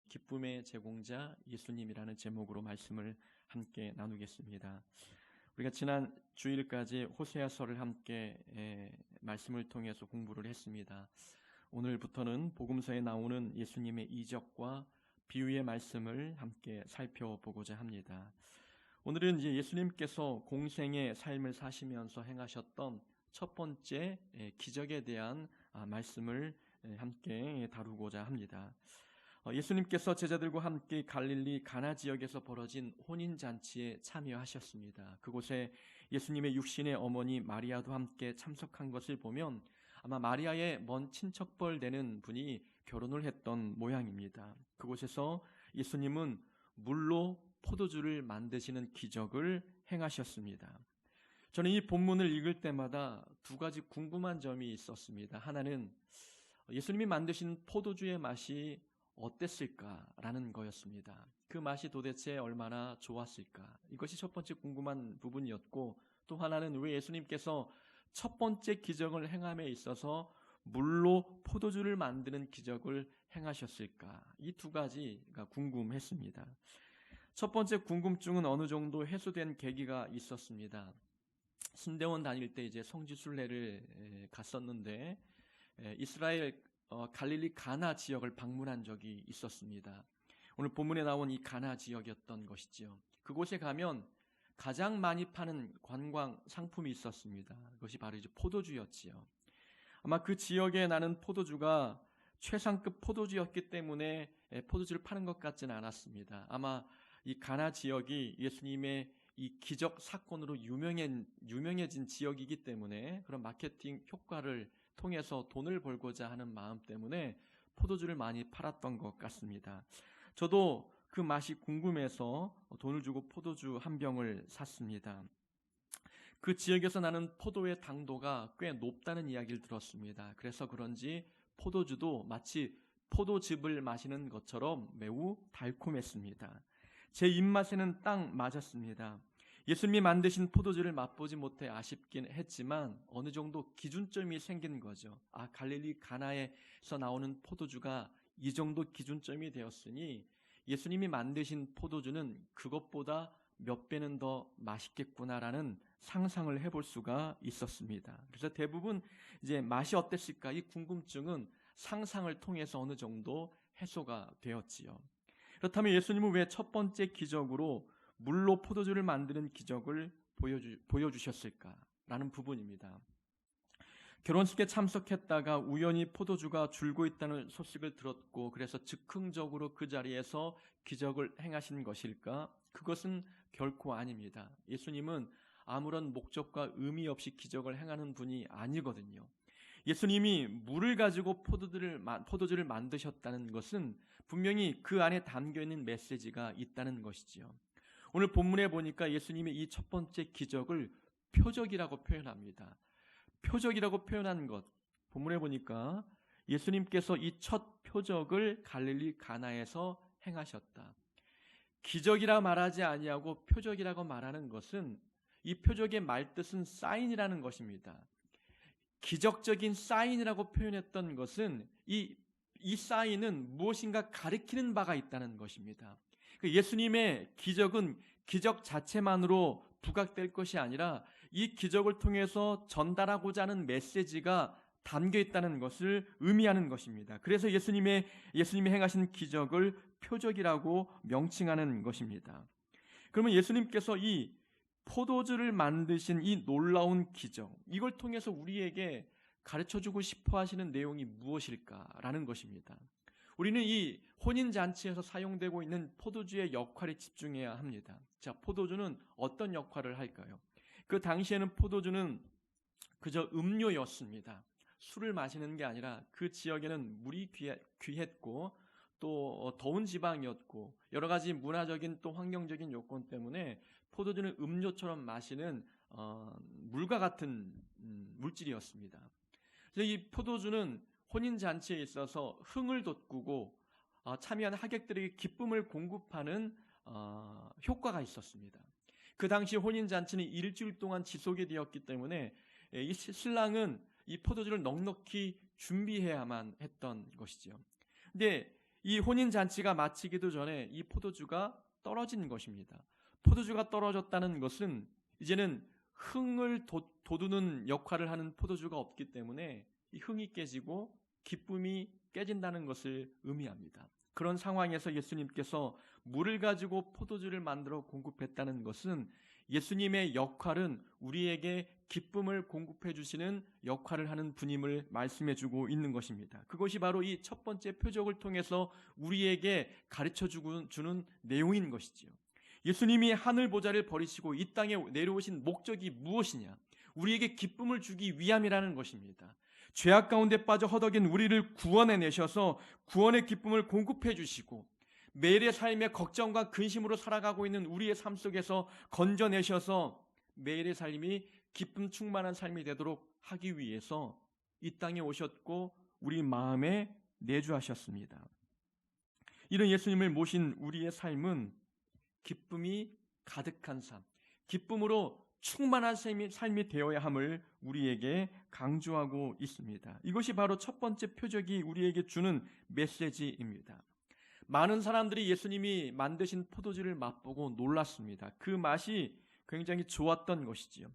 기쁨의 제공자 예수님이라는 제목으로 말씀을 함께 나누겠습니다. 우리가 지난 주일까지 호세아서를 함께 말씀을 통해서 공부를 했습니다. 오늘부터는 복음서에 나오는 예수님의 이적과 비유의 말씀을 함께 살펴보고자 합니다. 오늘은 이제 예수님께서 공생의 삶을 사시면서 행하셨던 첫 번째 기적에 대한 말씀을 함께 다루고자 합니다. 예수님께서 제자들과 함께 갈릴리 가나 지역에서 벌어진 혼인잔치에 참여하셨습니다. 그곳에 예수님의 육신의 어머니 마리아도 함께 참석한 것을 보면 아마 마리아의 먼 친척벌 되는 분이 결혼을 했던 모양입니다. 그곳에서 예수님은 물로 포도주를 만드시는 기적을 행하셨습니다. 저는 이 본문을 읽을 때마다 두 가지 궁금한 점이 있었습니다. 하나는 예수님이 만드신 포도주의 맛이 어땠을까라는 거였습니다. 그 맛이 도대체 얼마나 좋았을까? 이것이 첫 번째 궁금한 부분이었고, 또 하나는 왜 예수님께서 첫 번째 기적을 행함에 있어서 물로 포도주를 만드는 기적을 행하셨을까? 이 두 가지가 궁금했습니다. 첫 번째 궁금증은 어느 정도 해소된 계기가 있었습니다. 신대원 다닐 때 이제 성지순례를 갔었는데 이스라엘 갈릴리 가나 지역을 방문한 적이 있었습니다. 오늘 본문에 나온 이 가나 지역이었던 것이지요. 그곳에 가면 가장 많이 파는 관광 상품이 있었습니다. 그것이 바로 이제 포도주였지요. 아마 그 지역에 나는 포도주가 최상급 포도주였기 때문에 포도주를 파는 것 같지는 않았습니다. 아마 이 가나 지역이 예수님의 이 기적 사건으로 유명해진 지역이기 때문에 그런 마케팅 효과를 통해서 돈을 벌고자 하는 마음 때문에 포도주를 많이 팔았던 것 같습니다. 저도 그 맛이 궁금해서 돈을 주고 포도주 한 병을 샀습니다. 그 지역에서 나는 포도의 당도가 꽤 높다는 이야기를 들었습니다. 그래서 그런지 포도주도 마치 포도즙을 마시는 것처럼 매우 달콤했습니다. 제 입맛에는 딱 맞았습니다. 예수님이 만드신 포도주를 맛보지 못해 아쉽긴 했지만 어느 정도 기준점이 생긴 거죠. 갈릴리 가나에서 나오는 포도주가 이 정도 기준점이 되었으니 예수님이 만드신 포도주는 그것보다 몇 배는 더 맛있겠구나라는 상상을 해볼 수가 있었습니다. 그래서 대부분 이제 맛이 어땠을까 이 궁금증은 상상을 통해서 어느 정도 해소가 되었지요. 그렇다면 예수님은 왜 첫 번째 기적으로 물로 포도주를 만드는 기적을 보여주셨을까라는 부분입니다. 결혼식에 참석했다가 우연히 포도주가 줄고 있다는 소식을 들었고 그래서 즉흥적으로 그 자리에서 기적을 행하신 것일까? 그것은 결코 아닙니다. 예수님은 아무런 목적과 의미 없이 기적을 행하는 분이 아니거든요. 예수님이 물을 가지고 포도주를 만드셨다는 것은 분명히 그 안에 담겨있는 메시지가 있다는 것이지요. 오늘 본문에 보니까 예수님이 이 첫 번째 기적을 표적이라고 표현합니다. 표적이라고 표현한 것, 본문에 보니까 예수님께서 이 첫 표적을 갈릴리 가나에서 행하셨다. 기적이라 말하지 아니하고 표적이라고 말하는 것은 이 표적의 말뜻은 사인이라는 것입니다. 기적적인 사인이라고 표현했던 것은 이 사인은 무엇인가 가리키는 바가 있다는 것입니다. 예수님의 기적은 기적 자체만으로 부각될 것이 아니라 이 기적을 통해서 전달하고자 하는 메시지가 담겨 있다는 것을 의미하는 것입니다. 그래서 예수님이 행하신 기적을 표적이라고 명칭하는 것입니다. 그러면 예수님께서 이 포도주를 만드신 이 놀라운 기적, 이걸 통해서 우리에게 가르쳐주고 싶어 하시는 내용이 무엇일까라는 것입니다. 우리는 이 혼인잔치에서 사용되고 있는 포도주의 역할에 집중해야 합니다. 자, 포도주는 어떤 역할을 할까요? 그 당시에는 포도주는 그저 음료였습니다. 술을 마시는 게 아니라 그 지역에는 물이 귀했고 또 더운 지방이었고 여러 가지 문화적인 또 환경적인 요건 때문에 포도주는 음료처럼 마시는 물과 같은 물질이었습니다. 그래서 이 포도주는 혼인잔치에 있어서 흥을 돋구고 참여한 하객들에게 기쁨을 공급하는 효과가 있었습니다. 그 당시 혼인잔치는 일주일 동안 지속이 되었기 때문에 이 신랑은 이 포도주를 넉넉히 준비해야만 했던 것이죠. 근데 이 혼인잔치가 마치기도 전에 이 포도주가 떨어진 것입니다. 포도주가 떨어졌다는 것은 이제는 흥을 돋우는 역할을 하는 포도주가 없기 때문에 이 흥이 깨지고 기쁨이 깨진다는 것을 의미합니다. 그런 상황에서 예수님께서 물을 가지고 포도주를 만들어 공급했다는 것은 예수님의 역할은 우리에게 기쁨을 공급해 주시는 역할을 하는 분임을 말씀해 주고 있는 것입니다. 그것이 바로 이 첫 번째 표적을 통해서 우리에게 가르쳐 주는 내용인 것이지요. 예수님이 하늘 보좌를 버리시고 이 땅에 내려오신 목적이 무엇이냐? 우리에게 기쁨을 주기 위함이라는 것입니다. 죄악 가운데 빠져 허덕인 우리를 구원해 내셔서 구원의 기쁨을 공급해 주시고 매일의 삶에 걱정과 근심으로 살아가고 있는 우리의 삶 속에서 건져내셔서 매일의 삶이 기쁨 충만한 삶이 되도록 하기 위해서 이 땅에 오셨고 우리 마음에 내주하셨습니다. 이런 예수님을 모신 우리의 삶은 기쁨이 가득한 삶, 기쁨으로 충만한 삶이 되어야 함을 우리에게 강조하고 있습니다. 이것이 바로 첫 번째 표적이 우리에게 주는 메시지입니다. 많은 사람들이 예수님이 만드신 포도주를 맛보고 놀랐습니다. 그 맛이 굉장히 좋았던 것이지요.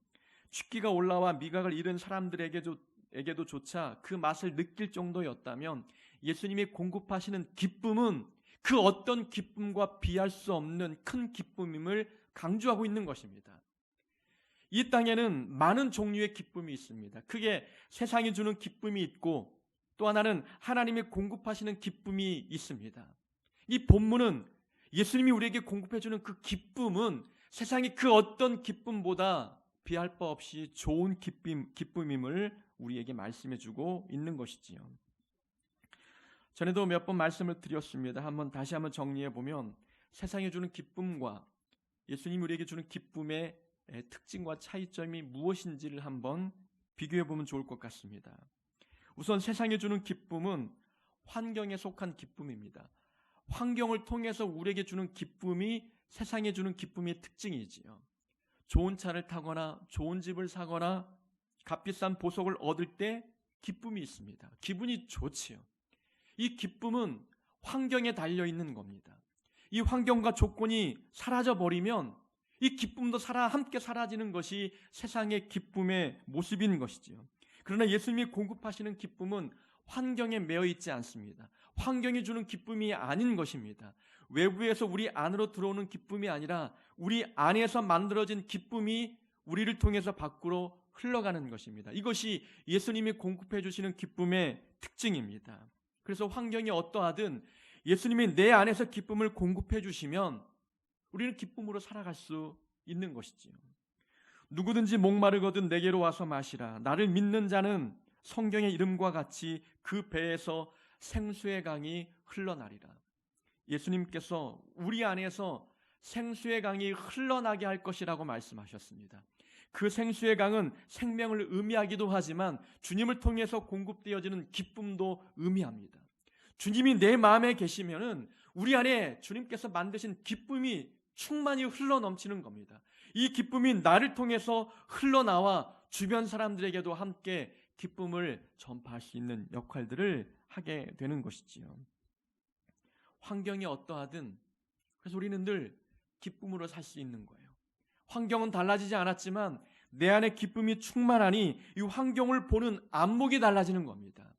취기가 올라와 미각을 잃은 사람들에게도조차 그 맛을 느낄 정도였다면 예수님이 공급하시는 기쁨은 그 어떤 기쁨과 비할 수 없는 큰 기쁨임을 강조하고 있는 것입니다. 이 땅에는 많은 종류의 기쁨이 있습니다. 크게 세상이 주는 기쁨이 있고 또 하나는 하나님이 공급하시는 기쁨이 있습니다. 이 본문은 예수님이 우리에게 공급해주는 그 기쁨은 세상의 그 어떤 기쁨보다 비할 바 없이 좋은 기쁨임을 우리에게 말씀해주고 있는 것이지요. 전에도 몇 번 말씀을 드렸습니다. 다시 한번 정리해보면 세상이 주는 기쁨과 예수님이 우리에게 주는 기쁨의 특징과 차이점이 무엇인지를 한번 비교해보면 좋을 것 같습니다. 우선 세상이 주는 기쁨은 환경에 속한 기쁨입니다. 환경을 통해서 우리에게 주는 기쁨이 세상에 주는 기쁨의 특징이지요. 좋은 차를 타거나 좋은 집을 사거나 값비싼 보석을 얻을 때 기쁨이 있습니다. 기분이 좋지요. 이 기쁨은 환경에 달려있는 겁니다. 이 환경과 조건이 사라져버리면 이 기쁨도 함께 사라지는 것이 세상의 기쁨의 모습인 것이지요. 그러나 예수님이 공급하시는 기쁨은 환경에 매여 있지 않습니다. 환경이 주는 기쁨이 아닌 것입니다. 외부에서 우리 안으로 들어오는 기쁨이 아니라 우리 안에서 만들어진 기쁨이 우리를 통해서 밖으로 흘러가는 것입니다. 이것이 예수님이 공급해 주시는 기쁨의 특징입니다. 그래서 환경이 어떠하든 예수님이 내 안에서 기쁨을 공급해 주시면 우리는 기쁨으로 살아갈 수 있는 것이지요. 누구든지 목마르거든 내게로 와서 마시라. 나를 믿는 자는 성경의 이름과 같이 그 배에서 생수의 강이 흘러나리라. 예수님께서 우리 안에서 생수의 강이 흘러나게 할 것이라고 말씀하셨습니다. 그 생수의 강은 생명을 의미하기도 하지만 주님을 통해서 공급되어지는 기쁨도 의미합니다. 주님이 내 마음에 계시면은 우리 안에 주님께서 만드신 기쁨이 충만히 흘러넘치는 겁니다. 이 기쁨이 나를 통해서 흘러나와 주변 사람들에게도 함께 기쁨을 전파할 수 있는 역할들을 하게 되는 것이지요. 환경이 어떠하든 그래서 우리는 늘 기쁨으로 살 수 있는 거예요. 환경은 달라지지 않았지만 내 안에 기쁨이 충만하니 이 환경을 보는 안목이 달라지는 겁니다.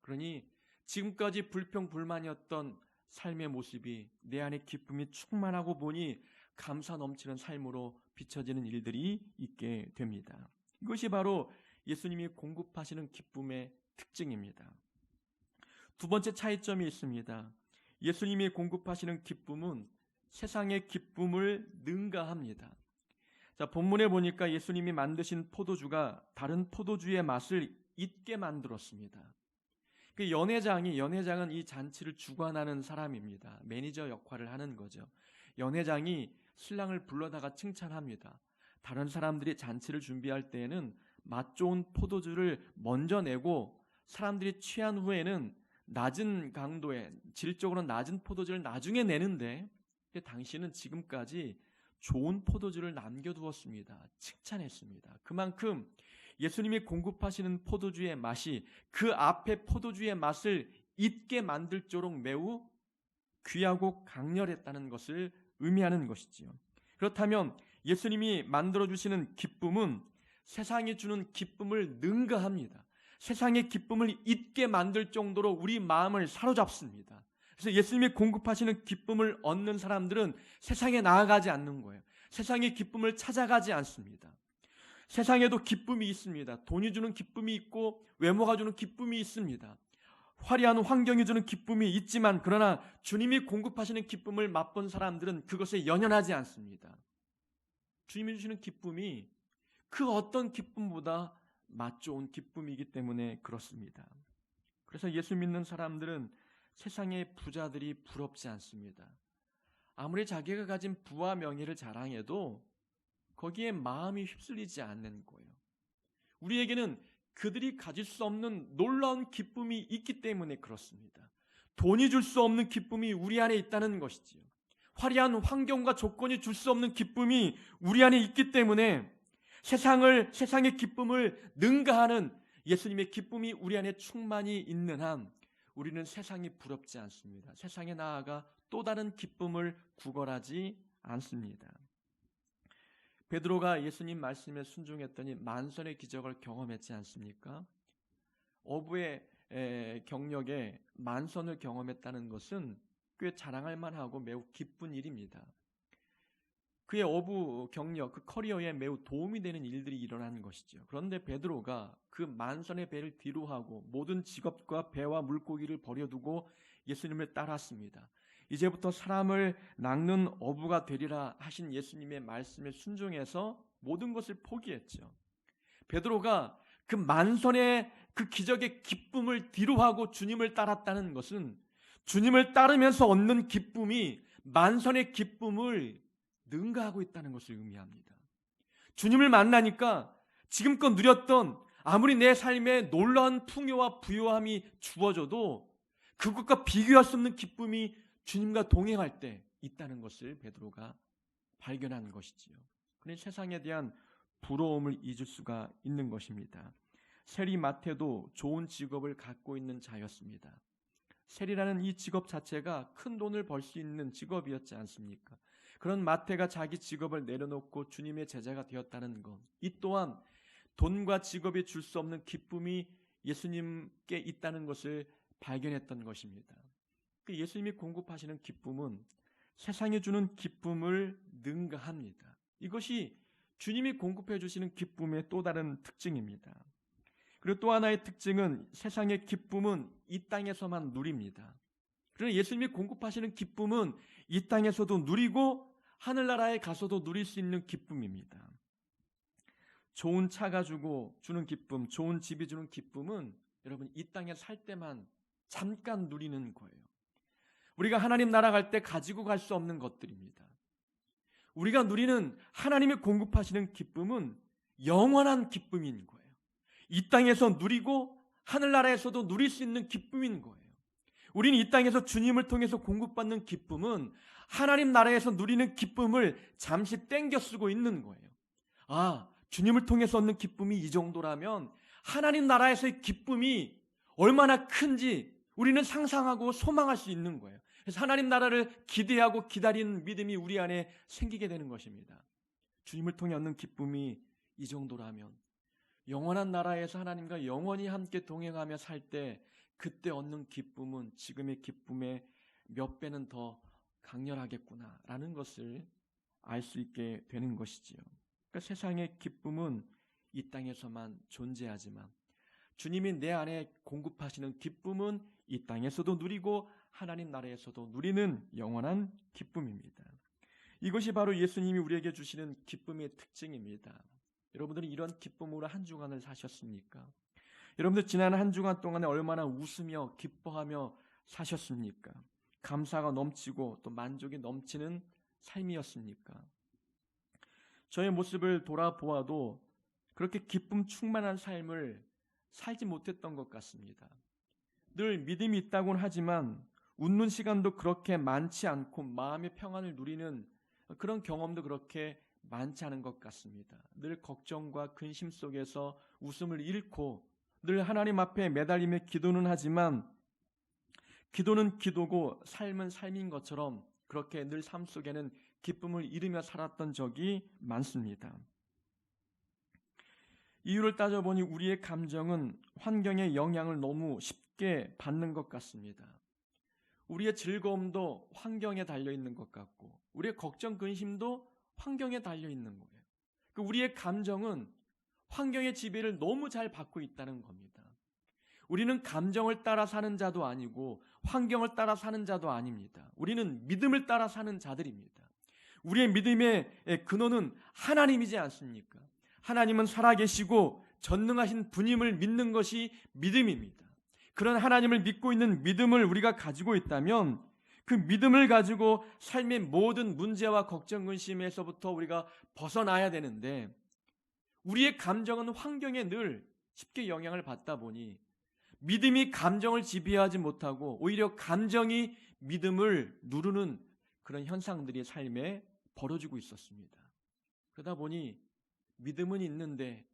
그러니 지금까지 불평불만이었던 삶의 모습이 내 안에 기쁨이 충만하고 보니 감사 넘치는 삶으로 비춰지는 일들이 있게 됩니다. 이것이 바로 예수님이 공급하시는 기쁨의 특징입니다. 두 번째 차이점이 있습니다. 예수님이 공급하시는 기쁨은 세상의 기쁨을 능가합니다. 자, 본문에 보니까 예수님이 만드신 포도주가 다른 포도주의 맛을 잊게 만들었습니다. 그 연회장은 이 잔치를 주관하는 사람입니다. 매니저 역할을 하는 거죠. 연회장이 신랑을 불러다가 칭찬합니다. 다른 사람들이 잔치를 준비할 때에는 맛 좋은 포도주를 먼저 내고 사람들이 취한 후에는 낮은 강도의 질적으로 낮은 포도주를 나중에 내는데 당신은 지금까지 좋은 포도주를 남겨두었습니다. 칭찬했습니다. 그만큼 예수님이 공급하시는 포도주의 맛이 그 앞에 포도주의 맛을 잊게 만들도록 매우 귀하고 강렬했다는 것을 의미하는 것이지요. 그렇다면 예수님이 만들어주시는 기쁨은 세상이 주는 기쁨을 능가합니다. 세상의 기쁨을 잊게 만들 정도로 우리 마음을 사로잡습니다. 그래서 예수님이 공급하시는 기쁨을 얻는 사람들은 세상에 나아가지 않는 거예요. 세상의 기쁨을 찾아가지 않습니다. 세상에도 기쁨이 있습니다. 돈이 주는 기쁨이 있고 외모가 주는 기쁨이 있습니다. 화려한 환경이 주는 기쁨이 있지만 그러나 주님이 공급하시는 기쁨을 맛본 사람들은 그것에 연연하지 않습니다. 주님이 주시는 기쁨이 그 어떤 기쁨보다 맛 좋은 기쁨이기 때문에 그렇습니다. 그래서 예수 믿는 사람들은 세상의 부자들이 부럽지 않습니다. 아무리 자기가 가진 부와 명예를 자랑해도 거기에 마음이 휩쓸리지 않는 거예요. 우리에게는 그들이 가질 수 없는 놀라운 기쁨이 있기 때문에 그렇습니다. 돈이 줄 수 없는 기쁨이 우리 안에 있다는 것이지요. 화려한 환경과 조건이 줄 수 없는 기쁨이 우리 안에 있기 때문에 세상의 기쁨을 능가하는 예수님의 기쁨이 우리 안에 충만히 있는 한 우리는 세상이 부럽지 않습니다. 세상에 나아가 또 다른 기쁨을 구걸하지 않습니다. 베드로가 예수님 말씀에 순종했더니 만선의 기적을 경험했지 않습니까? 어부의 경력에 만선을 경험했다는 것은 꽤 자랑할 만하고 매우 기쁜 일입니다. 그의 어부 경력, 그 커리어에 매우 도움이 되는 일들이 일어난 것이죠. 그런데 베드로가 그 만선의 배를 뒤로하고 모든 직업과 배와 물고기를 버려두고 예수님을 따랐습니다. 이제부터 사람을 낚는 어부가 되리라 하신 예수님의 말씀에 순종해서 모든 것을 포기했죠. 베드로가 그 만선의 그 기적의 기쁨을 뒤로하고 주님을 따랐다는 것은 주님을 따르면서 얻는 기쁨이 만선의 기쁨을 능가하고 있다는 것을 의미합니다. 주님을 만나니까 지금껏 누렸던 아무리 내 삶에 놀라운 풍요와 부요함이 주어져도 그것과 비교할 수 없는 기쁨이 주님과 동행할 때 있다는 것을 베드로가 발견한 것이지요. 그런 세상에 대한 부러움을 잊을 수가 있는 것입니다. 세리 마태도 좋은 직업을 갖고 있는 자였습니다. 세리라는 이 직업 자체가 큰 돈을 벌 수 있는 직업이었지 않습니까? 그런 마태가 자기 직업을 내려놓고 주님의 제자가 되었다는 것, 이 또한 돈과 직업이 줄 수 없는 기쁨이 예수님께 있다는 것을 발견했던 것입니다. 예수님이 공급하시는 기쁨은 세상에 주는 기쁨을 능가합니다. 이것이 주님이 공급해 주시는 기쁨의 또 다른 특징입니다. 그리고 또 하나의 특징은 세상의 기쁨은 이 땅에서만 누립니다. 그러나 예수님이 공급하시는 기쁨은 이 땅에서도 누리고 하늘나라에 가서도 누릴 수 있는 기쁨입니다. 좋은 차가 주는 기쁨, 좋은 집이 주는 기쁨은 여러분 이 땅에 살 때만 잠깐 누리는 거예요. 우리가 하나님 나라 갈 때 가지고 갈 수 없는 것들입니다. 우리가 누리는 하나님이 공급하시는 기쁨은 영원한 기쁨인 거예요. 이 땅에서 누리고 하늘나라에서도 누릴 수 있는 기쁨인 거예요. 우리는 이 땅에서 주님을 통해서 공급받는 기쁨은 하나님 나라에서 누리는 기쁨을 잠시 땡겨 쓰고 있는 거예요. 주님을 통해서 얻는 기쁨이 이 정도라면 하나님 나라에서의 기쁨이 얼마나 큰지 우리는 상상하고 소망할 수 있는 거예요. 그래서 하나님 나라를 기대하고 기다리는 믿음이 우리 안에 생기게 되는 것입니다. 주님을 통해 얻는 기쁨이 이 정도라면 영원한 나라에서 하나님과 영원히 함께 동행하며 살 때 그때 얻는 기쁨은 지금의 기쁨의 몇 배는 더 강렬하겠구나라는 것을 알 수 있게 되는 것이지요. 그러니까 세상의 기쁨은 이 땅에서만 존재하지만 주님이 내 안에 공급하시는 기쁨은 이 땅에서도 누리고 하나님 나라에서도 누리는 영원한 기쁨입니다. 이것이 바로 예수님이 우리에게 주시는 기쁨의 특징입니다. 여러분들이 이런 기쁨으로 한 주간을 사셨습니까? 여러분들 지난 한 주간 동안에 얼마나 웃으며 기뻐하며 사셨습니까? 감사가 넘치고 또 만족이 넘치는 삶이었습니까? 저의 모습을 돌아보아도 그렇게 기쁨 충만한 삶을 살지 못했던 것 같습니다. 늘 믿음이 있다고는 하지만 웃는 시간도 그렇게 많지 않고 마음의 평안을 누리는 그런 경험도 그렇게 많지 않은 것 같습니다. 늘 걱정과 근심 속에서 웃음을 잃고 늘 하나님 앞에 매달리며 기도는 하지만 기도는 기도고 삶은 삶인 것처럼 그렇게 늘 삶 속에는 기쁨을 잃으며 살았던 적이 많습니다. 이유를 따져보니 우리의 감정은 환경의 영향을 너무 쉽게 받는 것 같습니다. 우리의 즐거움도 환경에 달려있는 것 같고 우리의 걱정, 근심도 환경에 달려있는 거예요. 우리의 감정은 환경의 지배를 너무 잘 받고 있다는 겁니다. 우리는 감정을 따라 사는 자도 아니고 환경을 따라 사는 자도 아닙니다. 우리는 믿음을 따라 사는 자들입니다. 우리의 믿음의 근원은 하나님이지 않습니까? 하나님은 살아계시고 전능하신 분임을 믿는 것이 믿음입니다. 그런 하나님을 믿고 있는 믿음을 우리가 가지고 있다면 그 믿음을 가지고 삶의 모든 문제와 걱정, 근심에서부터 우리가 벗어나야 되는데 우리의 감정은 환경에 늘 쉽게 영향을 받다 보니 믿음이 감정을 지배하지 못하고 오히려 감정이 믿음을 누르는 그런 현상들이 삶에 벌어지고 있었습니다. 그러다 보니 믿음은 있는데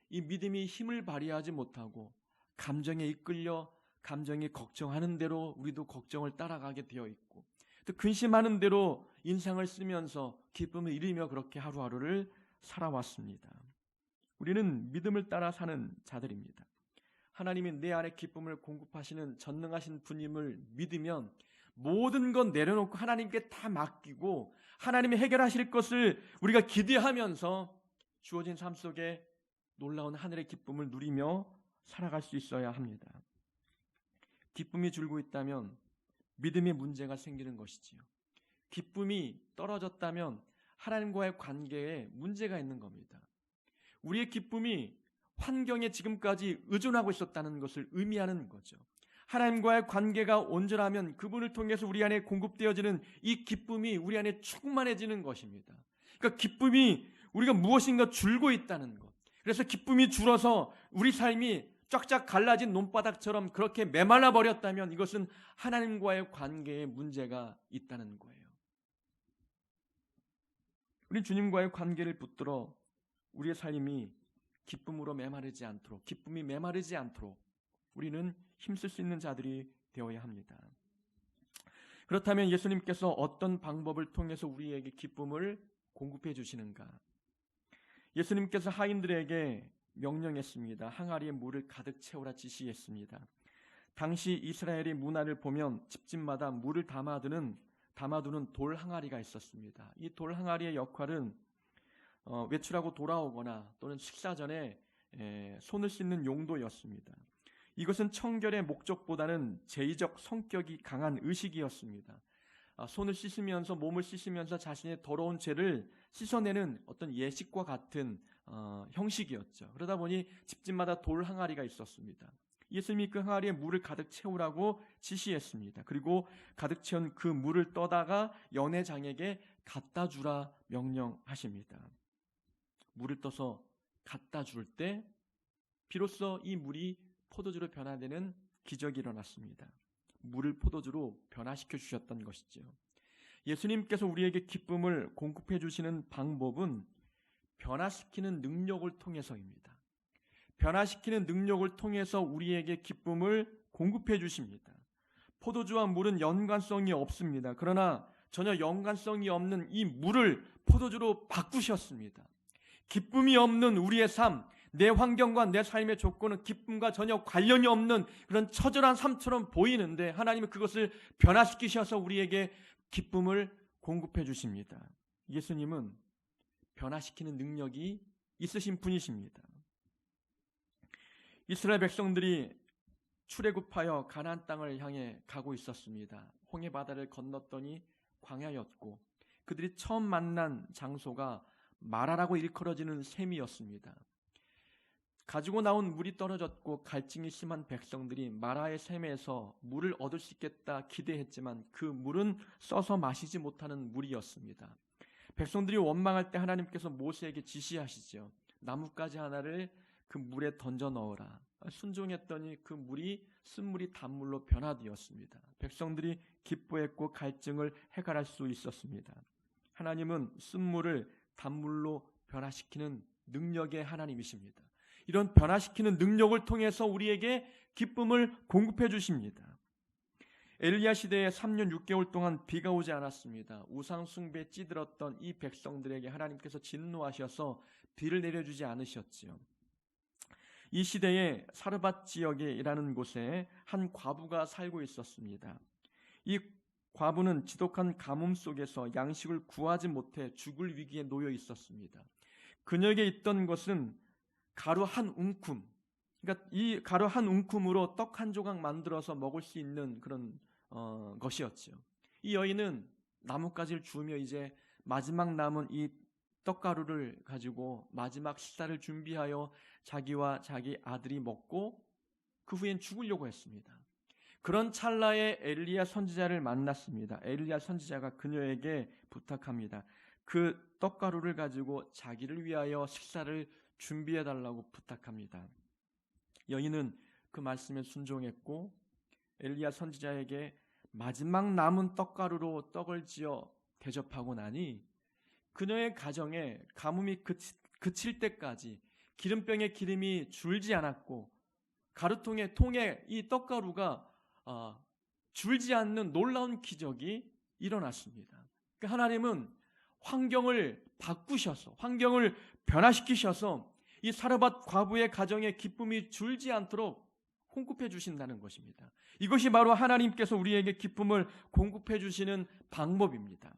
이 믿음이 힘을 발휘하지 못하고 감정에 이끌려 감정이 걱정하는 대로 우리도 걱정을 따라가게 되어 있고 또 근심하는 대로 인상을 쓰면서 기쁨을 잃으며 그렇게 하루하루를 살아왔습니다. 우리는 믿음을 따라 사는 자들입니다. 하나님이 내 안에 기쁨을 공급하시는 전능하신 분임을 믿으면 모든 건 내려놓고 하나님께 다 맡기고 하나님이 해결하실 것을 우리가 기대하면서 주어진 삶 속에 놀라운 하늘의 기쁨을 누리며 살아갈 수 있어야 합니다. 기쁨이 줄고 있다면 믿음의 문제가 생기는 것이지요. 기쁨이 떨어졌다면 하나님과의 관계에 문제가 있는 겁니다. 우리의 기쁨이 환경에 지금까지 의존하고 있었다는 것을 의미하는 거죠. 하나님과의 관계가 온전하면 그분을 통해서 우리 안에 공급되어지는 이 기쁨이 우리 안에 충만해지는 것입니다. 그러니까 기쁨이 우리가 무엇인가 줄고 있다는 것. 그래서 기쁨이 줄어서 우리 삶이 쫙쫙 갈라진 논바닥처럼 그렇게 메말라 버렸다면 이것은 하나님과의 관계에 문제가 있다는 거예요. 우리 주님과의 관계를 붙들어 우리의 삶이 기쁨으로 메마르지 않도록, 기쁨이 메마르지 않도록 우리는 힘쓸 수 있는 자들이 되어야 합니다. 그렇다면 예수님께서 어떤 방법을 통해서 우리에게 기쁨을 공급해 주시는가? 예수님께서 하인들에게 명령했습니다. 항아리에 물을 가득 채우라 지시했습니다. 당시 이스라엘의 문화를 보면 집집마다 물을 담아두는 돌 항아리가 있었습니다. 이 돌 항아리의 역할은 외출하고 돌아오거나 또는 식사 전에 손을 씻는 용도였습니다. 이것은 청결의 목적보다는 제의적 성격이 강한 의식이었습니다. 손을 씻으면서 몸을 씻으면서 자신의 더러운 죄를 씻어내는 어떤 예식과 같은 형식이었죠. 그러다 보니 집집마다 돌 항아리가 있었습니다. 예수님이 그 항아리에 물을 가득 채우라고 지시했습니다. 그리고 가득 채운 그 물을 떠다가 연회장에게 갖다 주라 명령하십니다. 물을 떠서 갖다 줄 때 비로소 이 물이 포도주로 변화되는 기적이 일어났습니다. 물을 포도주로 변화시켜 주셨던 것이죠. 예수님께서 우리에게 기쁨을 공급해 주시는 방법은 변화시키는 능력을 통해서입니다. 변화시키는 능력을 통해서 우리에게 기쁨을 공급해 주십니다. 포도주와 물은 연관성이 없습니다. 그러나 전혀 연관성이 없는 이 물을 포도주로 바꾸셨습니다. 기쁨이 없는 우리의 삶, 내 환경과 내 삶의 조건은 기쁨과 전혀 관련이 없는 그런 처절한 삶처럼 보이는데 하나님은 그것을 변화시키셔서 우리에게 기쁨을 공급해 주십니다. 예수님은 변화시키는 능력이 있으신 분이십니다. 이스라엘 백성들이 출애굽하여 가나안 땅을 향해 가고 있었습니다. 홍해 바다를 건넜더니 광야였고 그들이 처음 만난 장소가 마라라고 일컬어지는 샘이었습니다. 가지고 나온 물이 떨어졌고 갈증이 심한 백성들이 마라의 샘에서 물을 얻을 수 있겠다 기대했지만 그 물은 써서 마시지 못하는 물이었습니다. 백성들이 원망할 때 하나님께서 모세에게 지시하시죠. 나뭇가지 하나를 그 물에 던져 넣어라. 순종했더니 그 물이 쓴물이 단물로 변화되었습니다. 백성들이 기뻐했고 갈증을 해결할 수 있었습니다. 하나님은 쓴물을 단물로 변화시키는 능력의 하나님이십니다. 이런 변화시키는 능력을 통해서 우리에게 기쁨을 공급해 주십니다. 엘리야 시대에 3년 6개월 동안 비가 오지 않았습니다. 우상 숭배에 찌들었던 이 백성들에게 하나님께서 진노하셔서 비를 내려주지 않으셨지요. 이 시대에 사르밧 지역이라는 곳에 한 과부가 살고 있었습니다. 이 과부는 지독한 가뭄 속에서 양식을 구하지 못해 죽을 위기에 놓여 있었습니다. 그녀에게 있던 것은 가루 한 웅큼, 그러니까 이 가루 한 웅큼으로 떡 한 조각 만들어서 먹을 수 있는 그런 것이었지요. 이 여인은 나뭇가지를 주우며 이제 마지막 남은 이 떡가루를 가지고 마지막 식사를 준비하여 자기와 자기 아들이 먹고 그 후엔 죽으려고 했습니다. 그런 찰나에 엘리야 선지자를 만났습니다. 엘리야 선지자가 그녀에게 부탁합니다. 그 떡가루를 가지고 자기를 위하여 식사를 준비해달라고 부탁합니다. 여인은 그 말씀에 순종했고 엘리야 선지자에게 마지막 남은 떡가루로 떡을 지어 대접하고 나니 그녀의 가정에 가뭄이 그칠 때까지 기름병에 기름이 줄지 않았고 가루통에 통에 이 떡가루가 줄지 않는 놀라운 기적이 일어났습니다. 그러니까 하나님은 환경을 바꾸셔서 환경을 변화시키셔서 이 사르밧 과부의 가정에 기쁨이 줄지 않도록 공급해 주신다는 것입니다. 이것이 바로 하나님께서 우리에게 기쁨을 공급해 주시는 방법입니다.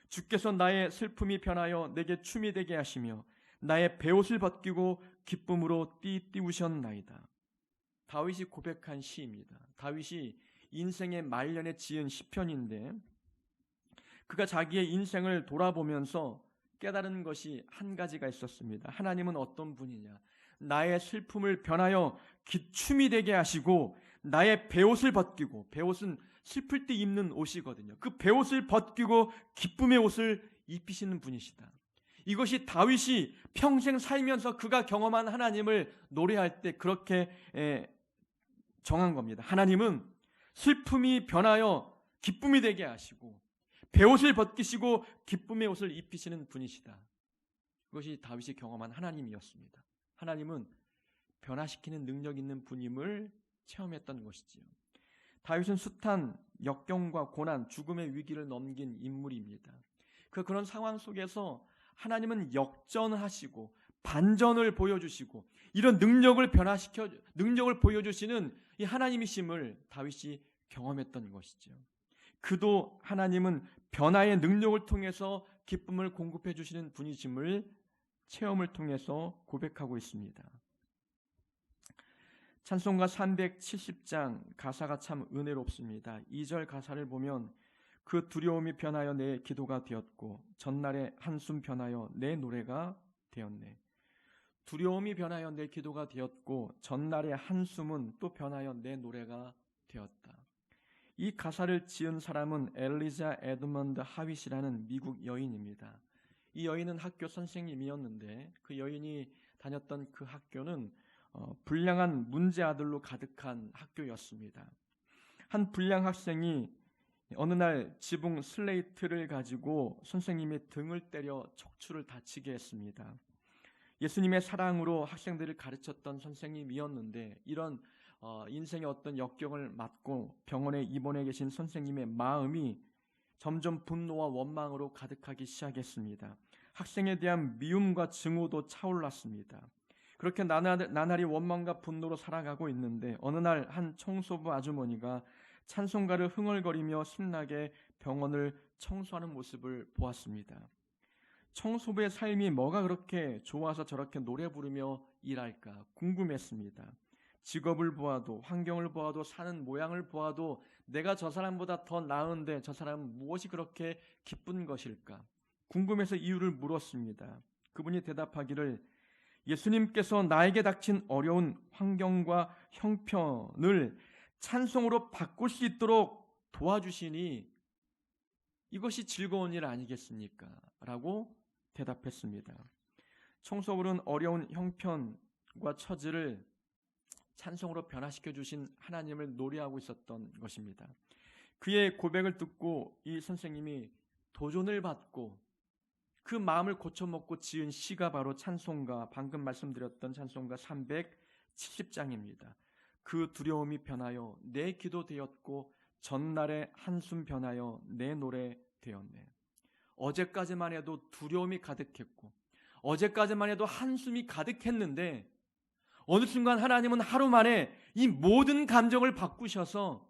주께서 나의 슬픔이 변하여 내게 춤이 되게 하시며 나의 베옷을 벗기고 기쁨으로 띠우셨나이다. 다윗이 고백한 시입니다. 다윗이 인생의 말년에 지은 시편인데 그가 자기의 인생을 돌아보면서 깨달은 것이 한 가지가 있었습니다. 하나님은 어떤 분이냐? 나의 슬픔을 변하여 기춤이 되게 하시고 나의 베옷을 벗기고, 베옷은 슬플 때 입는 옷이거든요. 그 베옷을 벗기고 기쁨의 옷을 입히시는 분이시다. 이것이 다윗이 평생 살면서 그가 경험한 하나님을 노래할 때 그렇게 정한 겁니다. 하나님은 슬픔이 변하여 기쁨이 되게 하시고 베옷을 벗기시고 기쁨의 옷을 입히시는 분이시다. 그것이 다윗이 경험한 하나님이었습니다. 하나님은 변화시키는 능력 있는 분임을 체험했던 것이지요. 다윗은 숱한 역경과 고난, 죽음의 위기를 넘긴 인물입니다. 그런 상황 속에서 하나님은 역전하시고 반전을 보여주시고 이런 능력을 보여주시는 이 하나님이심을 다윗이 경험했던 것이죠. 그도 하나님은 변화의 능력을 통해서 기쁨을 공급해 주시는 분이심을 체험을 통해서 고백하고 있습니다. 찬송가 370장 가사가 참 은혜롭습니다. 2절 가사를 보면 그 두려움이 변하여 내 기도가 되었고 전날의 한숨 변하여 내 노래가 되었네. 두려움이 변하여 내 기도가 되었고 전날의 한숨은 또 변하여 내 노래가 되었다. 이 가사를 지은 사람은 엘리자 에드먼드 하윗이라는 미국 여인입니다. 이 여인은 학교 선생님이었는데 그 여인이 다녔던 그 학교는 불량한 문제 아들로 가득한 학교였습니다. 한 불량 학생이 어느 날 지붕 슬레이트를 가지고 선생님의 등을 때려 척추를 다치게 했습니다. 예수님의 사랑으로 학생들을 가르쳤던 선생님이었는데 이런 인생의 어떤 역경을 맞고 병원에 입원해 계신 선생님의 마음이 점점 분노와 원망으로 가득하기 시작했습니다. 학생에 대한 미움과 증오도 차올랐습니다. 그렇게 나날이 원망과 분노로 살아가고 있는데 어느 날 한 청소부 아주머니가 찬송가를 흥얼거리며 신나게 병원을 청소하는 모습을 보았습니다. 청소부의 삶이 뭐가 그렇게 좋아서 저렇게 노래 부르며 일할까 궁금했습니다. 직업을 보아도 환경을 보아도 사는 모양을 보아도 내가 저 사람보다 더 나은데 저 사람은 무엇이 그렇게 기쁜 것일까 궁금해서 이유를 물었습니다. 그분이 대답하기를 예수님께서 나에게 닥친 어려운 환경과 형편을 찬송으로 바꿀 수 있도록 도와주시니 이것이 즐거운 일 아니겠습니까? 라고 대답했습니다. 청소부는 어려운 형편과 처지를 찬송으로 변화시켜 주신 하나님을 노래하고 있었던 것입니다. 그의 고백을 듣고 이 선생님이 도전을 받고 그 마음을 고쳐먹고 지은 시가 바로 찬송가, 방금 말씀드렸던 찬송가 370장입니다. 그 두려움이 변하여 내 기도 되었고 전날의 한숨 변하여 내 노래 되었네. 어제까지만 해도 두려움이 가득했고 어제까지만 해도 한숨이 가득했는데 어느 순간 하나님은 하루 만에 이 모든 감정을 바꾸셔서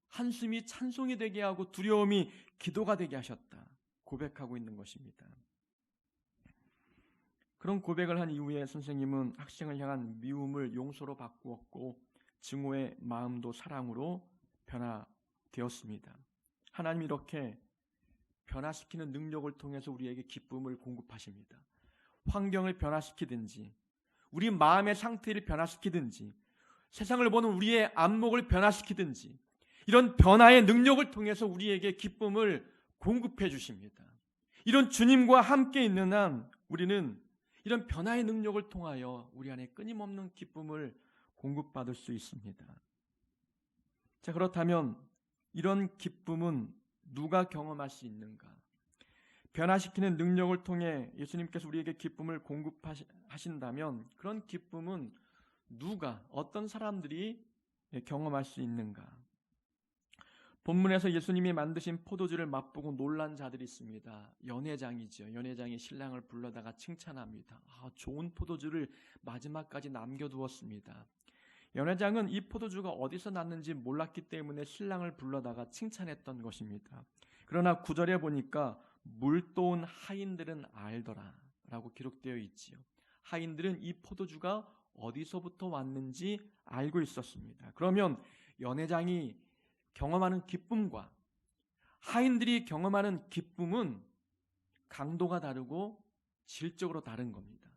한숨이 찬송이 되게 하고 두려움이 기도가 되게 하셨다 고백하고 있는 것입니다. 그런 고백을 한 이후에 선생님은 학생을 향한 미움을 용서로 바꾸었고 증오의 마음도 사랑으로 변화되었습니다. 하나님이 이렇게 변화시키는 능력을 통해서 우리에게 기쁨을 공급하십니다. 환경을 변화시키든지 우리 마음의 상태를 변화시키든지 세상을 보는 우리의 안목을 변화시키든지 이런 변화의 능력을 통해서 우리에게 기쁨을 공급해 주십니다. 이런 주님과 함께 있는 한 우리는 이런 변화의 능력을 통하여 우리 안에 끊임없는 기쁨을 공급받을 수 있습니다. 자, 그렇다면 이런 기쁨은 누가 경험할 수 있는가? 변화시키는 능력을 통해 예수님께서 우리에게 기쁨을 공급하신다면 그런 기쁨은 누가, 어떤 사람들이 경험할 수 있는가? 본문에서 예수님이 만드신 포도주를 맛보고 놀란 자들이 있습니다. 연회장이죠. 연회장이 신랑을 불러다가 칭찬합니다. 좋은 포도주를 마지막까지 남겨두었습니다. 연회장은 이 포도주가 어디서 났는지 몰랐기 때문에 신랑을 불러다가 칭찬했던 것입니다. 그러나 9절에 보니까 물도온 하인들은 알더라 라고 기록되어 있지요. 하인들은 이 포도주가 어디서부터 왔는지 알고 있었습니다. 그러면 연회장이 경험하는 기쁨과 하인들이 경험하는 기쁨은 강도가 다르고 질적으로 다른 겁니다.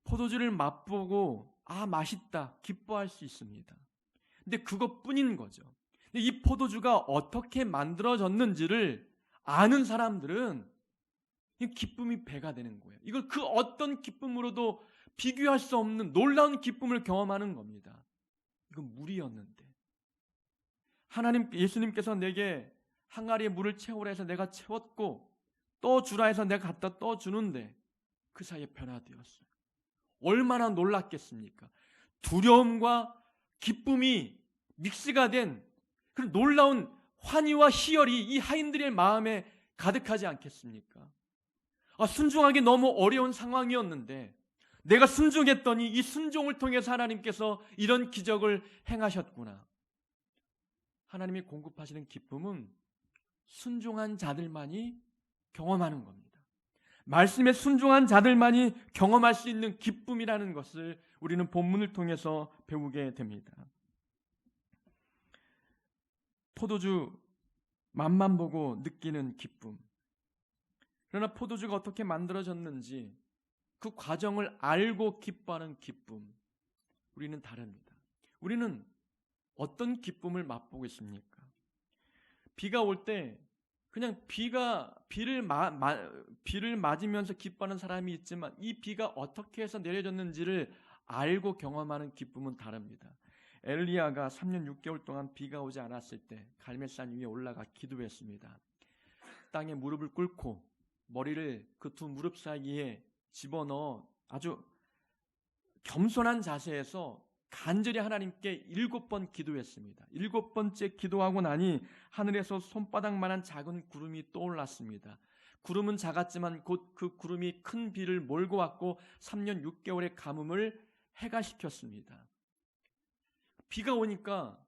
포도주를 맛보고 맛있다 기뻐할 수 있습니다. 근데 그것뿐인 거죠. 근데 이 포도주가 어떻게 만들어졌는지를 아는 사람들은 이 기쁨이 배가 되는 거예요. 이걸 그 어떤 기쁨으로도 비교할 수 없는 놀라운 기쁨을 경험하는 겁니다. 이건 물이었는데 예수님께서 내게 항아리에 물을 채우라 해서 내가 채웠고 떠주라 해서 내가 갖다 떠주는데 그 사이에 변화되었어요. 얼마나 놀랐겠습니까? 두려움과 기쁨이 믹스가 된 그런 놀라운 환희와 희열이 이 하인들의 마음에 가득하지 않겠습니까? 순종하기 너무 어려운 상황이었는데 내가 순종했더니 이 순종을 통해서 하나님께서 이런 기적을 행하셨구나. 하나님이 공급하시는 기쁨은 순종한 자들만이 경험하는 겁니다. 말씀에 순종한 자들만이 경험할 수 있는 기쁨이라는 것을 우리는 본문을 통해서 배우게 됩니다. 포도주 맛만 보고 느끼는 기쁨. 그러나 포도주가 어떻게 만들어졌는지 그 과정을 알고 기뻐하는 기쁨. 우리는 다릅니다. 우리는 어떤 기쁨을 맛보고 있습니까? 비가 올 때 그냥 비를 맞으면서 기뻐하는 사람이 있지만 이 비가 어떻게 해서 내려졌는지를 알고 경험하는 기쁨은 다릅니다. 엘리야가 3년 6개월 동안 비가 오지 않았을 때 갈멜산 위에 올라가 기도했습니다. 땅에 무릎을 꿇고 머리를 그 두 무릎 사이에 집어넣어 아주 겸손한 자세에서 간절히 하나님께 7번 기도했습니다. 7번째 기도하고 나니 하늘에서 손바닥만한 작은 구름이 떠올랐습니다. 구름은 작았지만 곧 그 구름이 큰 비를 몰고 왔고 3년 6개월의 가뭄을 해가시켰습니다. 비가 오니까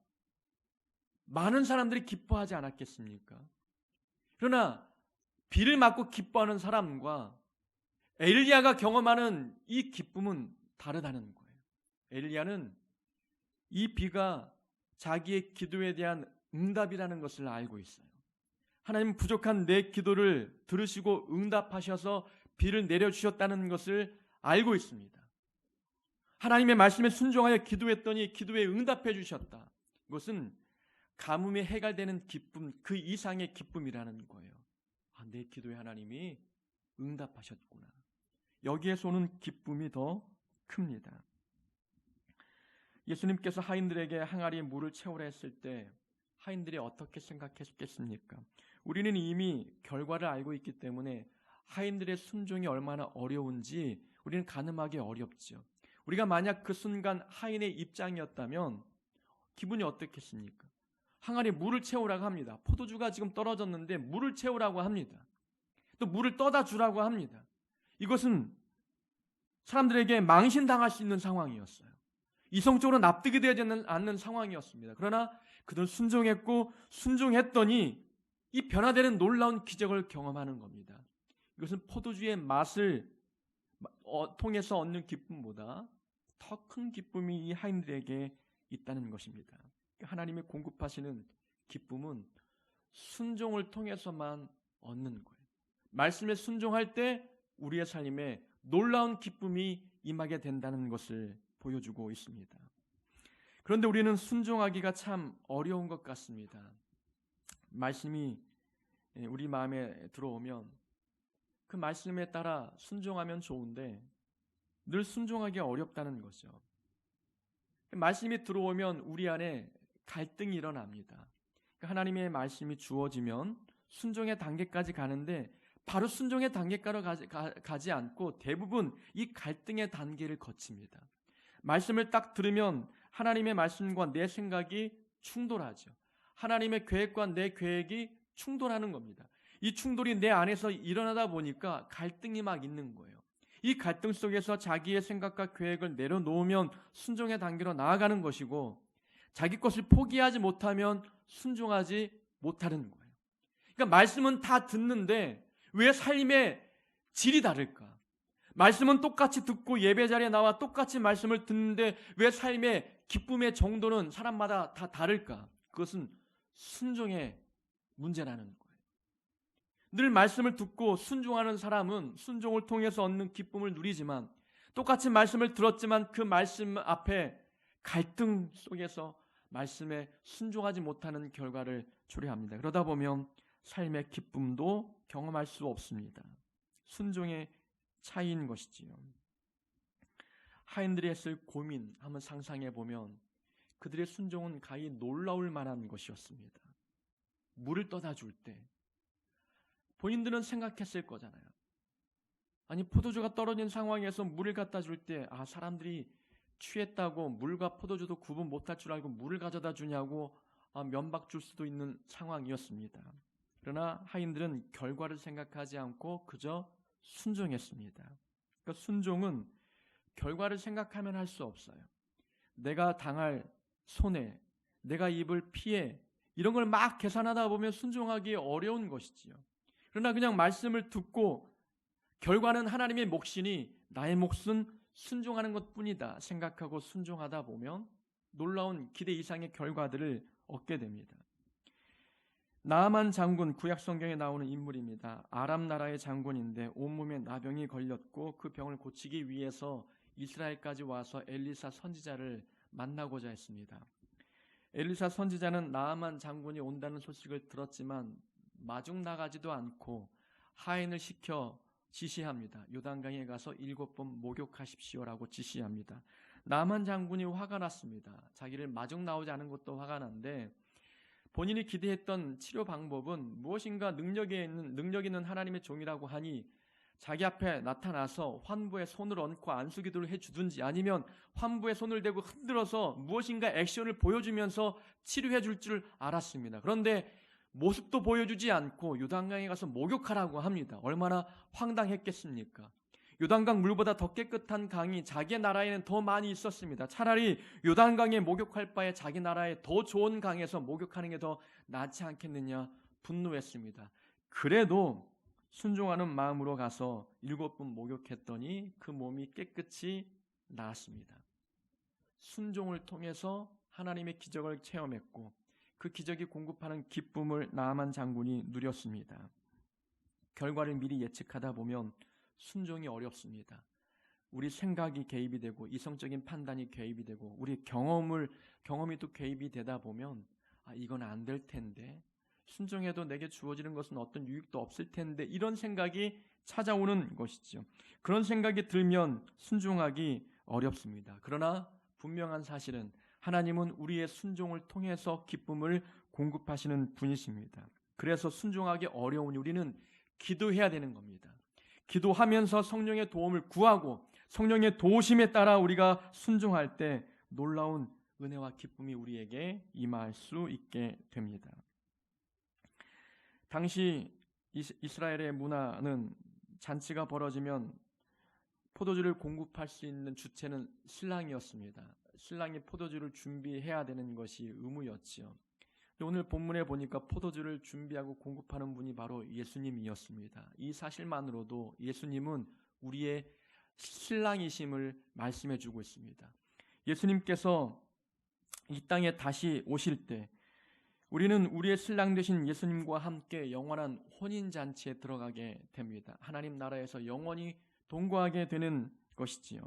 많은 사람들이 기뻐하지 않았겠습니까? 그러나 비를 맞고 기뻐하는 사람과 엘리야가 경험하는 이 기쁨은 다르다는 거예요. 엘리야는 이 비가 자기의 기도에 대한 응답이라는 것을 알고 있어요. 하나님 부족한 내 기도를 들으시고 응답하셔서 비를 내려주셨다는 것을 알고 있습니다. 하나님의 말씀에 순종하여 기도했더니 기도에 응답해 주셨다. 이것은 가뭄이 해결되는 기쁨, 그 이상의 기쁨이라는 거예요. 내 기도에 하나님이 응답하셨구나. 여기에서 오는 기쁨이 더 큽니다. 예수님께서 하인들에게 항아리에 물을 채우라 했을 때 하인들이 어떻게 생각했겠습니까? 우리는 이미 결과를 알고 있기 때문에 하인들의 순종이 얼마나 어려운지 우리는 가늠하기 어렵죠. 우리가 만약 그 순간 하인의 입장이었다면 기분이 어떻겠습니까? 항아리에 물을 채우라고 합니다. 포도주가 지금 떨어졌는데 물을 채우라고 합니다. 또 물을 떠다 주라고 합니다. 이것은 사람들에게 망신당할 수 있는 상황이었어요. 이성적으로 납득이 되지 않는 상황이었습니다. 그러나 그들은 순종했더니 이 변화되는 놀라운 기적을 경험하는 겁니다. 이것은 포도주의 맛을 통해서 얻는 기쁨보다 더 큰 기쁨이 이 하인들에게 있다는 것입니다. 하나님이 공급하시는 기쁨은 순종을 통해서만 얻는 거예요. 말씀에 순종할 때 우리의 삶에 놀라운 기쁨이 임하게 된다는 것을 보여주고 있습니다. 그런데 우리는 순종하기가 참 어려운 것 같습니다. 말씀이 우리 마음에 들어오면 그 말씀에 따라 순종하면 좋은데 늘 순종하기 어렵다는 거죠. 말씀이 들어오면 우리 안에 갈등이 일어납니다. 하나님의 말씀이 주어지면 순종의 단계까지 가는데 바로 순종의 단계까지 가지 않고 대부분 이 갈등의 단계를 거칩니다. 말씀을 딱 들으면 하나님의 말씀과 내 생각이 충돌하죠. 하나님의 계획과 내 계획이 충돌하는 겁니다. 이 충돌이 내 안에서 일어나다 보니까 갈등이 막 있는 거예요. 이 갈등 속에서 자기의 생각과 계획을 내려놓으면 순종의 단계로 나아가는 것이고 자기 것을 포기하지 못하면 순종하지 못하는 거예요. 그러니까 말씀은 다 듣는데 왜 삶의 질이 다를까? 말씀은 똑같이 듣고 예배 자리에 나와 똑같이 말씀을 듣는데 왜 삶의 기쁨의 정도는 사람마다 다 다를까? 그것은 순종의 문제라는 거예요. 늘 말씀을 듣고 순종하는 사람은 순종을 통해서 얻는 기쁨을 누리지만 똑같이 말씀을 들었지만 그 말씀 앞에 갈등 속에서 말씀에 순종하지 못하는 결과를 초래합니다. 그러다 보면 삶의 기쁨도 경험할 수 없습니다. 순종의 차이인 것이지요. 하인들이 했을 고민 한번 상상해 보면 그들의 순종은 가히 놀라울 만한 것이었습니다. 물을 떠다 줄 때 본인들은 생각했을 거잖아요. 아니 포도주가 떨어진 상황에서 물을 갖다 줄 때 사람들이 취했다고 물과 포도주도 구분 못할 줄 알고 물을 가져다 주냐고 면박 줄 수도 있는 상황이었습니다. 그러나 하인들은 결과를 생각하지 않고 그저 순종했습니다. 그러니까 순종은 결과를 생각하면 할 수 없어요. 내가 당할 손해, 내가 입을 피해 이런 걸 막 계산하다 보면 순종하기 어려운 것이지요. 그러나 그냥 말씀을 듣고 결과는 하나님의 몫이니 나의 몫은 순종하는 것뿐이다 생각하고 순종하다 보면 놀라운 기대 이상의 결과들을 얻게 됩니다. 나아만 장군, 구약 성경에 나오는 인물입니다. 아람 나라의 장군인데 온몸에 나병이 걸렸고 그 병을 고치기 위해서 이스라엘까지 와서 엘리사 선지자를 만나고자 했습니다. 엘리사 선지자는 나아만 장군이 온다는 소식을 들었지만 마중 나가지도 않고 하인을 시켜 지시합니다. 요단강에 가서 7번 목욕하십시오라고 지시합니다. 나아만 장군이 화가 났습니다. 자기를 마중 나오지 않은 것도 화가 난데 본인이 기대했던 치료 방법은 무엇인가 능력 있는 하나님의 종이라고 하니 자기 앞에 나타나서 환부에 손을 얹고 안수기도를 해주든지 아니면 환부에 손을 대고 흔들어서 무엇인가 액션을 보여주면서 치료해 줄 줄 알았습니다. 그런데 모습도 보여주지 않고 요단강에 가서 목욕하라고 합니다. 얼마나 황당했겠습니까? 요단강 물보다 더 깨끗한 강이 자기 나라에는 더 많이 있었습니다. 차라리 요단강에 목욕할 바에 자기 나라에 더 좋은 강에서 목욕하는 게 더 낫지 않겠느냐 분노했습니다. 그래도 순종하는 마음으로 가서 7번 목욕했더니 그 몸이 깨끗이 나았습니다. 순종을 통해서 하나님의 기적을 체험했고 그 기적이 공급하는 기쁨을 나아만 장군이 누렸습니다. 결과를 미리 예측하다 보면 순종이 어렵습니다. 우리 생각이 개입이 되고 이성적인 판단이 개입이 되고 우리 경험이 또 개입이 되다 보면 이건 안 될 텐데 순종해도 내게 주어지는 것은 어떤 유익도 없을 텐데 이런 생각이 찾아오는 것이죠. 그런 생각이 들면 순종하기 어렵습니다. 그러나 분명한 사실은 하나님은 우리의 순종을 통해서 기쁨을 공급하시는 분이십니다. 그래서 순종하기 어려운 우리는 기도해야 되는 겁니다. 기도하면서 성령의 도움을 구하고 성령의 도우심에 따라 우리가 순종할 때 놀라운 은혜와 기쁨이 우리에게 임할 수 있게 됩니다. 당시 이스라엘의 문화는 잔치가 벌어지면 포도주를 공급할 수 있는 주체는 신랑이었습니다. 신랑이 포도주를 준비해야 되는 것이 의무였지요. 오늘 본문에 보니까 포도주를 준비하고 공급하는 분이 바로 예수님이었습니다. 이 사실만으로도 예수님은 우리의 신랑이심을 말씀해 주고 있습니다. 예수님께서 이 땅에 다시 오실 때 우리는 우리의 신랑 되신 예수님과 함께 영원한 혼인잔치에 들어가게 됩니다. 하나님 나라에서 영원히 동거하게 되는 것이지요.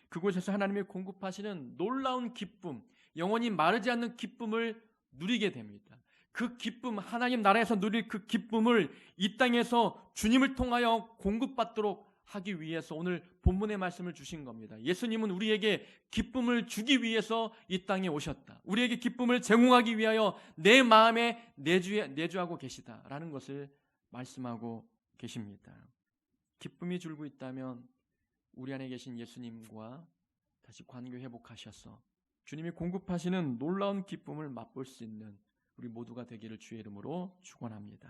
그곳에서 하나님이 공급하시는 놀라운 기쁨, 영원히 마르지 않는 기쁨을 누리게 됩니다. 그 기쁨, 하나님 나라에서 누릴 그 기쁨을 이 땅에서 주님을 통하여 공급받도록 하기 위해서 오늘 본문의 말씀을 주신 겁니다. 예수님은 우리에게 기쁨을 주기 위해서 이 땅에 오셨다. 우리에게 기쁨을 제공하기 위하여 내 마음에 내주하고 계시다라는 것을 말씀하고 계십니다. 기쁨이 줄고 있다면 우리 안에 계신 예수님과 다시 관계 회복하셔서 주님이 공급하시는 놀라운 기쁨을 맛볼 수 있는 우리 모두가 되기를 주의 이름으로 축원합니다.